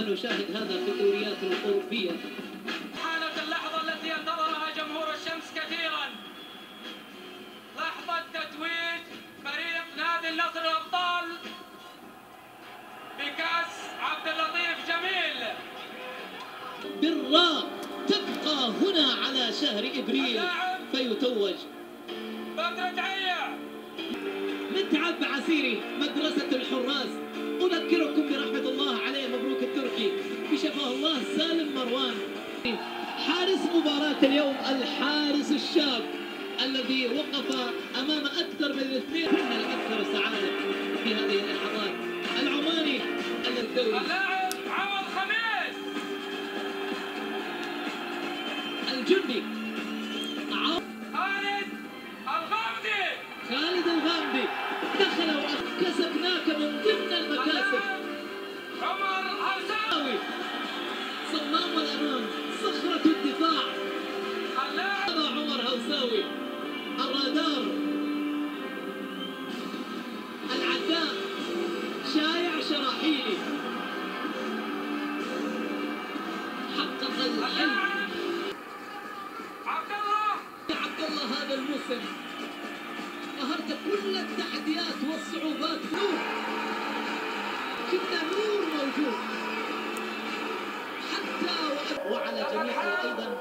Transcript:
نشاهد هذا في الدوريات الأوروبية. حانت اللحظة التي ينتظرها جمهور الشمس كثيرا، لحظة تتويج فريق نادي النصر الأبطال بكأس عبد اللطيف جميل. بالراء تبقى هنا على شهر إبريل فيتوج. بدر عية متعب عسيري مدرسة الحراس، أذكركم برحمة الله عليه مبروك التركي بشفاه الله سالم مروان. حارس مباراة اليوم الحارس الشاب الذي وقف أمام أكثر من الاثنين الأكثر سعادة في هذه اللحظات، العماني الدوري اللاعب عوض خميس الجندي خالد الغامدي دخل وكسبناك من ضمن المكاسب. عمر هوساوي صمام الأمام صخرة الدفاع عمر هوساوي الرادار العداء شايع شراحيلي حقق الحلم. عبد الله هذا الموسم قهرت كل التحديات والصعوبات. نور كنا نور موجود حتى وعلى جميع ايضا